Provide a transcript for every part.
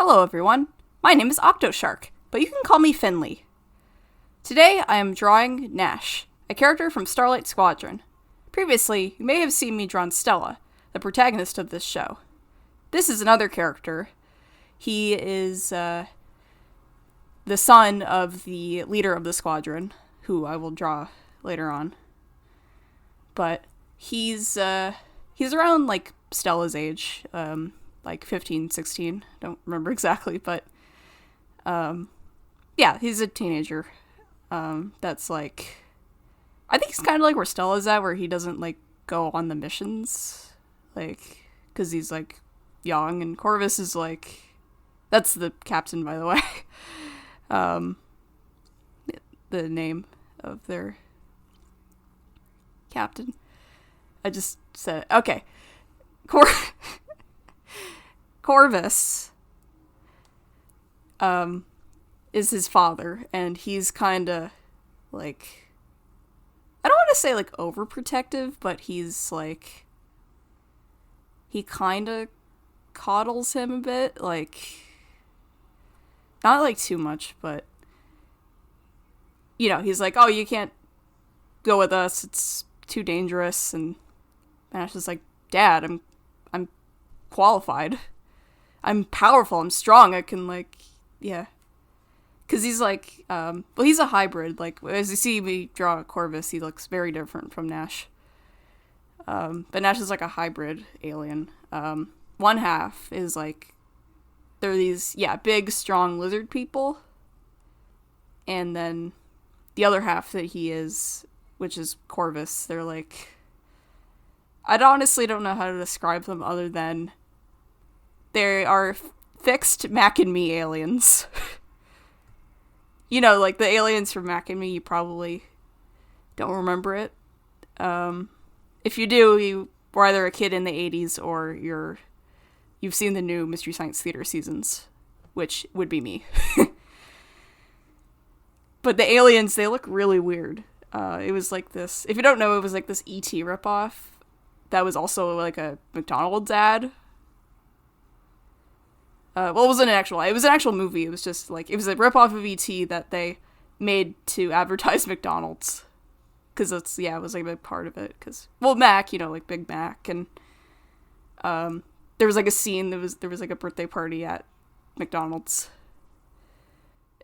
Hello everyone, my name is Octoshark, but you can call me Finley. Today I am drawing Nash, a character from Starlight Squadron. Previously, you may have seen me draw Stella, the protagonist of this show. This is another character. He is the son of the leader of the squadron, who I will draw later on. But he's around like Stella's age, like 15, 16, don't remember exactly, but yeah, he's a teenager. That's like, I think he's kind of like where Stella's at, where he doesn't like go on the missions, like, because he's like young, and Corvus is like, that's the captain, by the way. The name of their captain. I just said it. Okay. Corvus is his father, and he's kind of like, I don't want to say like overprotective, but he's like, he kind of coddles him a bit, like, not like too much, but you know, he's like, oh, you can't go with us, it's too dangerous. And Nash is like, Dad, I'm qualified, I'm powerful, I'm strong, I can, like, yeah. Because he's like, well, he's a hybrid. Like, as you see me draw Corvus, he looks very different from Nash. But Nash is like a hybrid alien. One half is like, they're these, big, strong lizard people. And then the other half that he is, which is Corvus, they're like, I honestly don't know how to describe them other than they are fixed Mac and Me aliens. You know, like the aliens from Mac and Me, you probably don't remember it. If you do, you were either a kid in the 80s or you've seen the new Mystery Science Theater seasons, which would be me. But the aliens, they look really weird. It was like this, if you don't know, it was like this E.T. ripoff that was also like a McDonald's ad. Well, it wasn't it was an actual movie. It was just like, it was a ripoff of E.T. that they made to advertise McDonald's. Because it's, it was like a big part of it. Because, well, Mac, you know, like Big Mac. And there was like a scene, there was like a birthday party at McDonald's.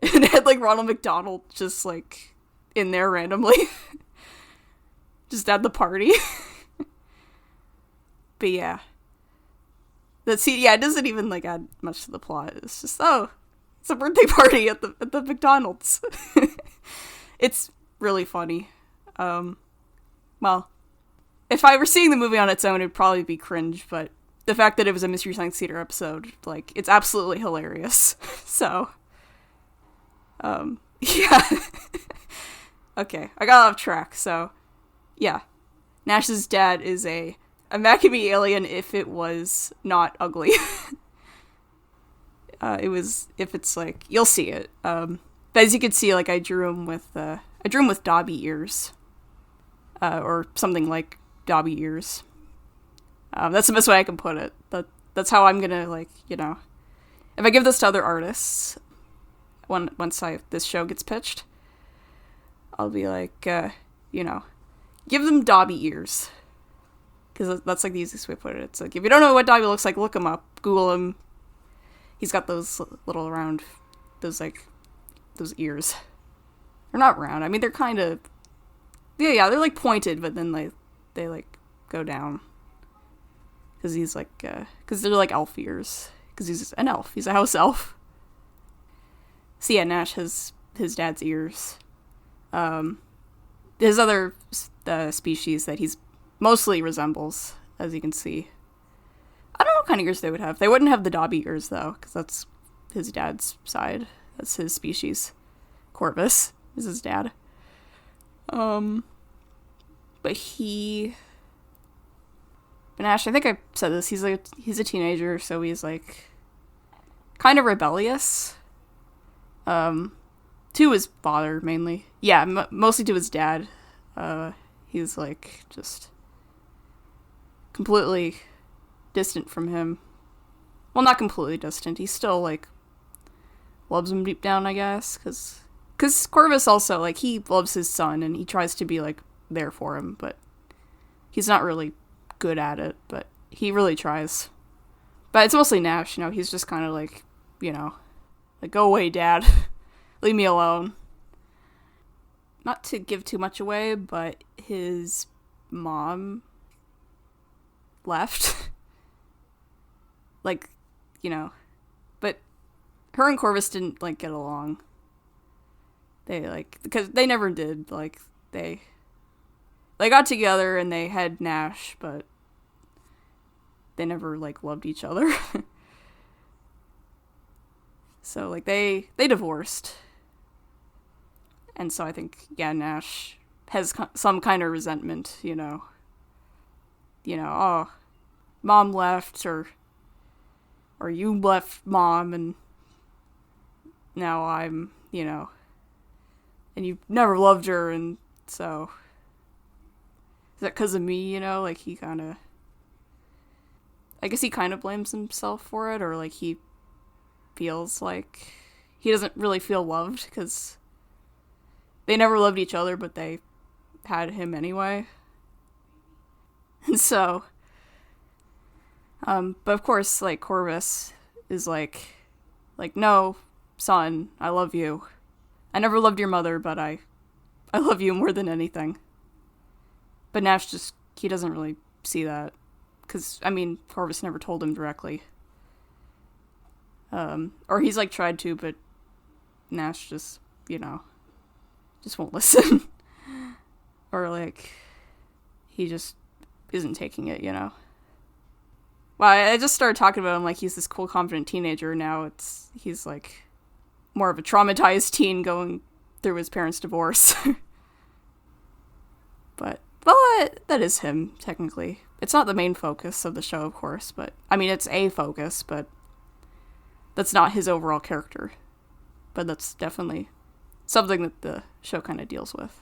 And it had like Ronald McDonald just like in there randomly. Just at the party. But yeah. That scene, it doesn't even like add much to the plot. It's just, it's a birthday party at the McDonald's. It's really funny. Well, if I were seeing the movie on its own, it'd probably be cringe, but the fact that it was a Mystery Science Theater episode, like, it's absolutely hilarious. So, yeah. Okay, I got off track, so, yeah. Nash's dad is a Mac and Me alien if it was not ugly. If it's like, you'll see it. But as you can see, like, I drew him with Dobby ears. Or something like Dobby ears. That's the best way I can put it. That's how I'm gonna, like, you know, if I give this to other artists, once this show gets pitched, I'll be like, you know, give them Dobby ears. Because that's like the easiest way to put it. It's like, if you don't know what Dobby looks like, look him up. Google him. He's got those little round, those ears. They're not round. I mean, they're kind of, they're like pointed, but then they like go down. Because he's like, because they're like elf ears. Because he's an elf. He's a house elf. So yeah, Nash has his dad's ears. His other species that he's mostly resembles, as you can see. I don't know what kind of ears they would have. They wouldn't have the Dobby ears, though, because that's his dad's side. That's his species. Corvus is his dad. But Nash, I think I said this, he's a teenager, so he's, like, kind of rebellious. To his father, mainly. Yeah, mostly to his dad. He's, like, just completely distant from him. well, not completely distant. He still, like, loves him deep down, I guess, because Corvus also, like, he loves his son, and he tries to be, like, there for him, but he's not really good at it, but he really tries. But it's mostly Nash, you know, he's just kind of like, you know, like, go away, Dad. Leave me alone. Not to give too much away, but his mom left. Like, you know, but her and Corvus didn't, like, get along. They, like, because they never did, like, they got together and they had Nash, but they never, like, loved each other. So, like, they divorced. And so I think, yeah, Nash has some kind of resentment, you know. You know, oh, Mom left, or you left Mom, and now I'm, you know, and you never loved her, and so, is that because of me, you know? Like, he kind of, I guess he kind of blames himself for it, or, like, he feels like he doesn't really feel loved, because they never loved each other, but they had him anyway. And so, but of course, like, Corvus is like, no, son, I love you. I never loved your mother, but I love you more than anything. But Nash just, he doesn't really see that. Because, I mean, Corvus never told him directly. Or he's, like, tried to, but Nash just, you know, just won't listen. Or, like, he just isn't taking it, you know. Well, I just started talking about him like he's this cool, confident teenager. Now he's, like, more of a traumatized teen going through his parents' divorce. But, well, that is him, technically. It's not the main focus of the show, of course, but, I mean, it's a focus, but that's not his overall character. But that's definitely something that the show kind of deals with,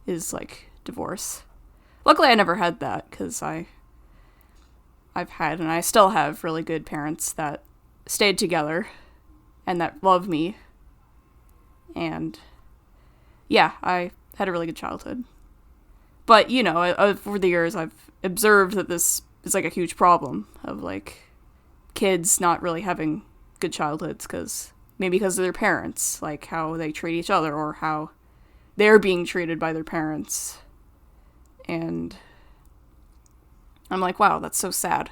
is, like, divorce. Luckily, I never had that, because I've had, and I still have, really good parents that stayed together and that love me. And, yeah, I had a really good childhood. But, you know, over the years, I've observed that this is, like, a huge problem of, like, kids not really having good childhoods, maybe because of their parents, like, how they treat each other, or how they're being treated by their parents. And I'm like, wow, that's so sad.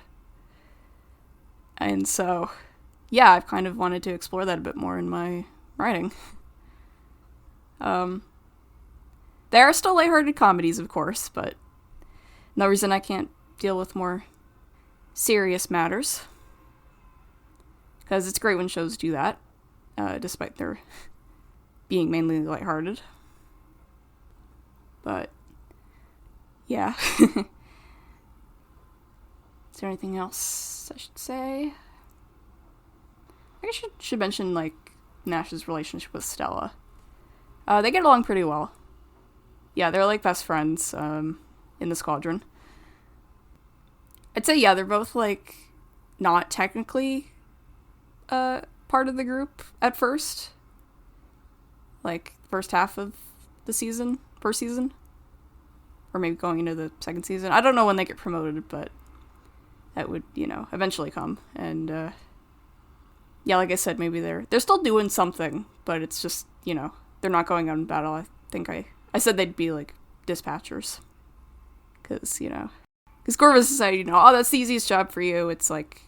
And so, yeah, I've kind of wanted to explore that a bit more in my writing. There are still lighthearted comedies, of course, but no reason I can't deal with more serious matters. Because it's great when shows do that, despite their being mainly lighthearted. But, yeah. Is there anything else I should say? I guess I should mention, like, Nash's relationship with Stella. They get along pretty well. Yeah, they're, like, best friends, in the squadron. I'd say, yeah, they're both, like, not technically, part of the group at first. Like, first half of the season, first season. Or maybe going into the second season. I don't know when they get promoted, but that would, you know, eventually come. And, yeah, like I said, maybe they're still doing something, but it's just, you know, they're not going out in battle. I think I said they'd be, like, dispatchers. Because, you know, because Corvus decided, you know, oh, that's the easiest job for you. It's, like,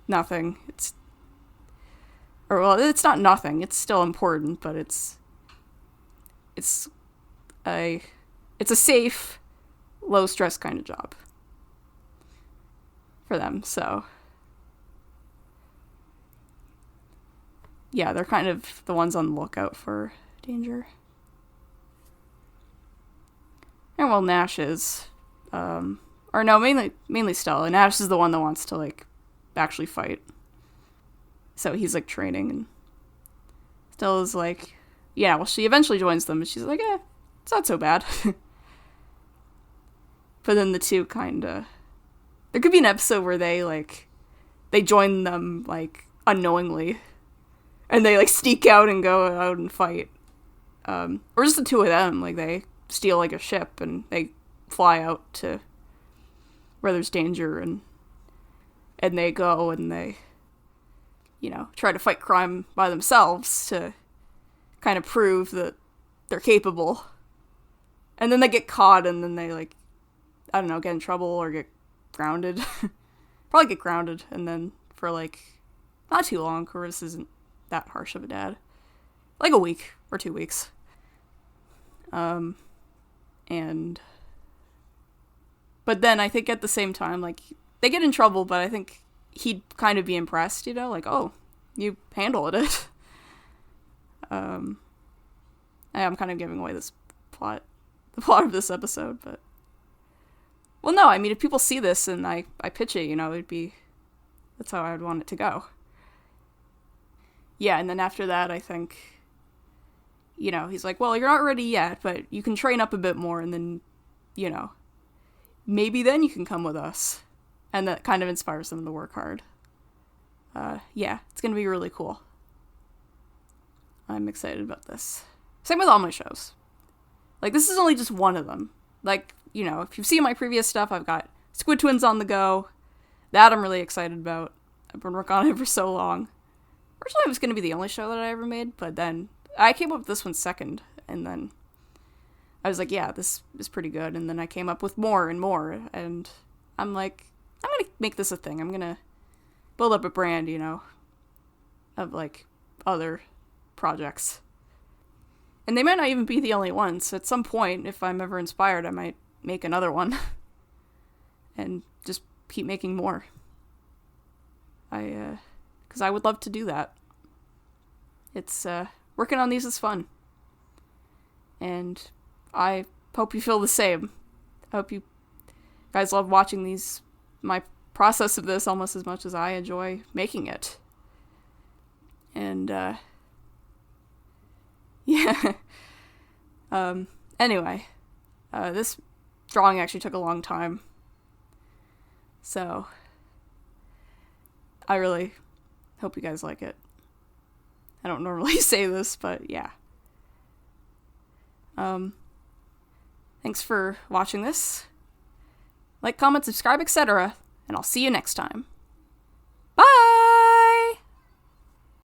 nothing. Well, it's not nothing. It's still important, but it's a safe, low-stress kind of job for them, so yeah, they're kind of the ones on the lookout for danger. And well, Nash is, or no, mainly Stella. Nash is the one that wants to, like, actually fight. So he's, like, training, and Stella's like, yeah, well, she eventually joins them, and she's like, it's not so bad. But then the two kinda, there could be an episode where they, like, they join them, like, unknowingly. And they, like, sneak out and go out and fight. Or just the two of them, like, they steal, like, a ship and they fly out to where there's danger, and they go and they, you know, try to fight crime by themselves to kind of prove that they're capable. And then they get caught, and then they, like, I don't know, get in trouble or get grounded. Probably get grounded, and then for, like, not too long, Chris isn't that harsh of a dad. Like a week or 2 weeks. But then I think at the same time, like, they get in trouble, but I think he'd kind of be impressed, you know, like, oh, you handled it. I'm kind of giving away the plot of this episode, but, well, no, I mean, if people see this and I pitch it, you know, that's how I would want it to go. Yeah, and then after that, I think, you know, he's like, well, you're not ready yet, but you can train up a bit more, and then, you know, maybe then you can come with us. And that kind of inspires them to work hard. Yeah, it's going to be really cool. I'm excited about this. Same with all my shows. Like, this is only just one of them. Like, you know, if you've seen my previous stuff, I've got Squid Twins on the go. That I'm really excited about. I've been working on it for so long. Originally, it was going to be the only show that I ever made, but then I came up with this one second, and then I was like, yeah, this is pretty good, and then I came up with more and more, and I'm like, I'm going to make this a thing. I'm going to build up a brand, you know, of, like, other projects. And they might not even be the only ones. At some point, if I'm ever inspired, I might make another one. And just keep making more. Because I would love to do that. It's, working on these is fun. And I hope you feel the same. I hope you guys love watching these, my process of this almost as much as I enjoy making it. And, yeah. Anyway, this drawing actually took a long time. So, I really hope you guys like it. I don't normally say this, but yeah. Thanks for watching this. Like, comment, subscribe, etc. And I'll see you next time.